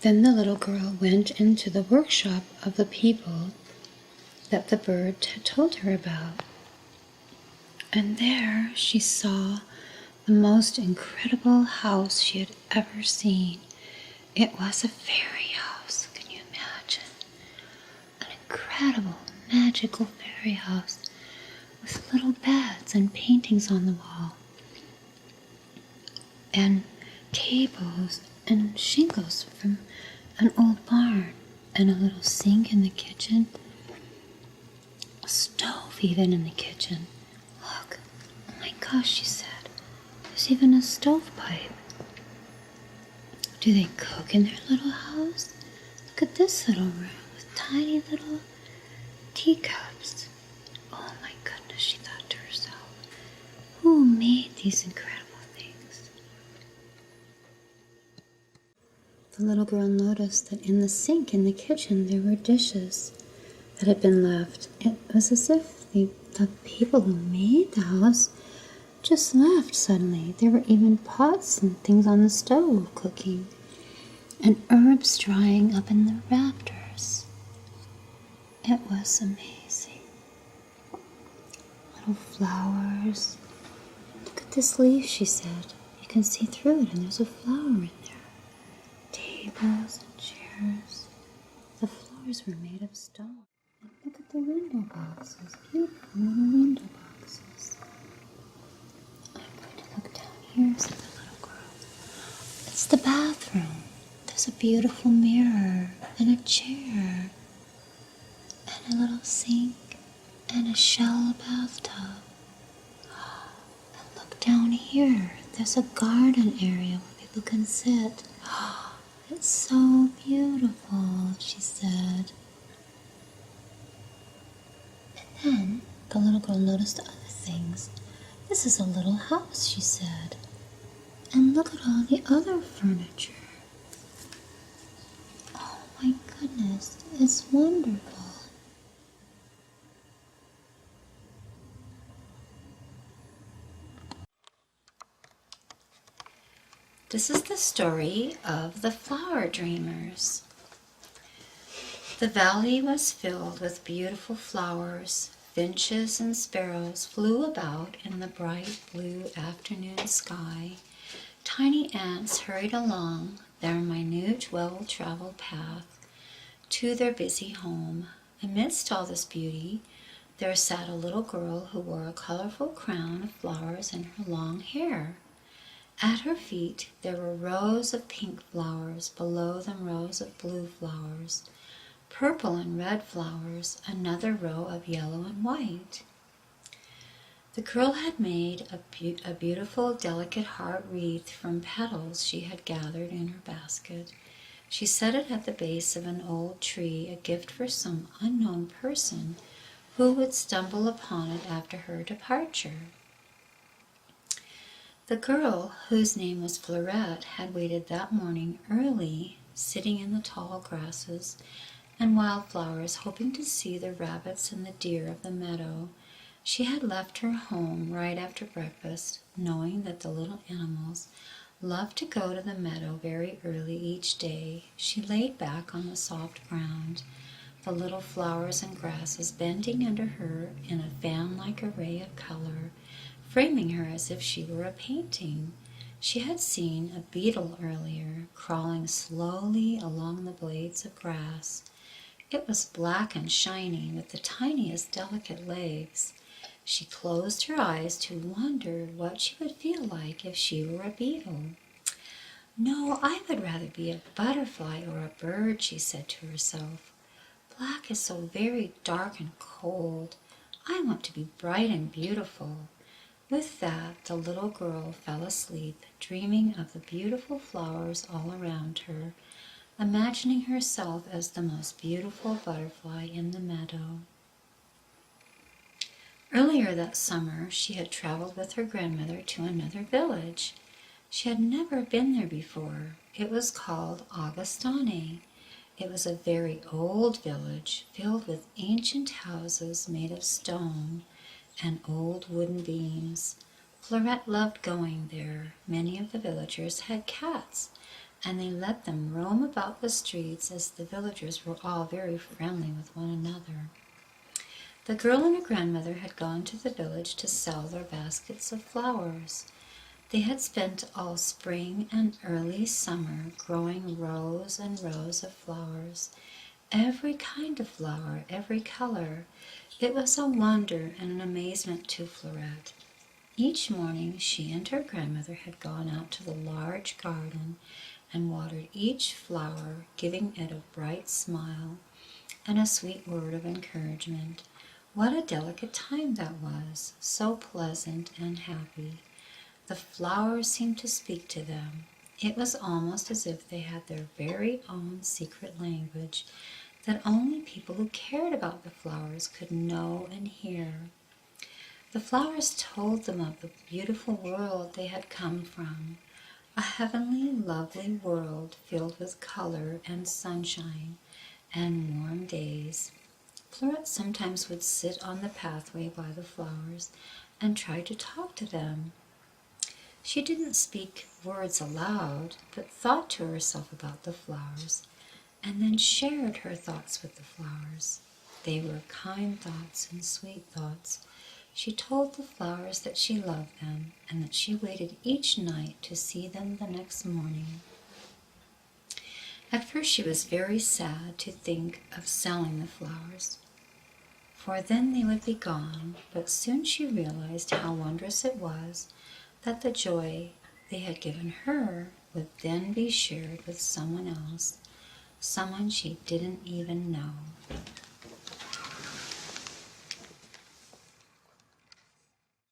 Then the little girl went into the workshop of the people that the bird had told her about. And there she saw the most incredible house she had ever seen. It was a fairy house, can you imagine? An incredible, magical fairy house with little beds and paintings on the wall, and tables and shingles from an old barn, and a little sink in the kitchen, a stove even in the kitchen. Look, oh my gosh, she said, there's even a stovepipe. Do they cook in their little house? Look at this little room with tiny little teacups. Oh my goodness, she thought to herself, who made these incredible things? The little girl noticed that in the sink in the kitchen there were dishes that had been left. It was as if the people who made the house just left suddenly. There were even pots and things on the stove cooking, and herbs drying up in the rafters. It was amazing. Little flowers. Look at this leaf, she said. You can see through it, and there's a flower in there. Tables and chairs. The floors were made of stone. And look at the window boxes. Beautiful little window boxes. I'm going to look down here, said the little girl. It's the bathroom. There's a beautiful mirror and a chair and a little sink and a shell bathtub. And look down here. There's a garden area where people can sit. It's so beautiful, she said. And then the little girl noticed other things. This is a little house, she said. And look at all the other furniture. Oh my goodness, it's wonderful. This is the story of the flower dreamers. The valley was filled with beautiful flowers. Finches and sparrows flew about in the bright blue afternoon sky. Tiny ants hurried along their minute, well-traveled path to their busy home. Amidst all this beauty, there sat a little girl who wore a colorful crown of flowers in her long hair. At her feet there were rows of pink flowers, below them rows of blue flowers, purple and red flowers, another row of yellow and white. The girl had made a beautiful, delicate heart wreath from petals she had gathered in her basket. She set it at the base of an old tree, a gift for some unknown person who would stumble upon it after her departure. The girl, whose name was Fleurette, had waited that morning early, sitting in the tall grasses and wildflowers, hoping to see the rabbits and the deer of the meadow. She had left her home right after breakfast, knowing that the little animals loved to go to the meadow very early each day. She laid back on the soft ground, the little flowers and grasses bending under her in a fan-like array of color, framing her as if she were a painting. She had seen a beetle earlier, crawling slowly along the blades of grass. It was black and shiny, with the tiniest delicate legs. She closed her eyes to wonder what she would feel like if she were a beetle. "No, I would rather be a butterfly or a bird," she said to herself. "Black is so very dark and cold. I want to be bright and beautiful." With that, the little girl fell asleep, dreaming of the beautiful flowers all around her, imagining herself as the most beautiful butterfly in the meadow. Earlier that summer, she had traveled with her grandmother to another village. She had never been there before. It was called Augustane. It was a very old village, filled with ancient houses made of stone and old wooden beams. Fleurette loved going there. Many of the villagers had cats. and they let them roam about the streets, as the villagers were all very friendly with one another. The girl and her grandmother had gone to the village to sell their baskets of flowers. They had spent all spring and early summer growing rows and rows of flowers, every kind of flower, every color. It was a wonder and an amazement to Fleurette. Each morning she and her grandmother had gone out to the large garden and watered each flower, giving it a bright smile and a sweet word of encouragement. What a delicate time that was, so pleasant and happy. The flowers seemed to speak to them. It was almost as if they had their very own secret language that only people who cared about the flowers could know and hear. The flowers told them of the beautiful world they had come from, a heavenly, lovely world filled with color and sunshine and warm days. Fleurette sometimes would sit on the pathway by the flowers and try to talk to them. She didn't speak words aloud, but thought to herself about the flowers, and then shared her thoughts with the flowers. They were kind thoughts and sweet thoughts. She told the flowers that she loved them and that she waited each night to see them the next morning. At first she was very sad to think of selling the flowers, for then they would be gone, but soon she realized how wondrous it was that the joy they had given her would then be shared with someone else, someone she didn't even know.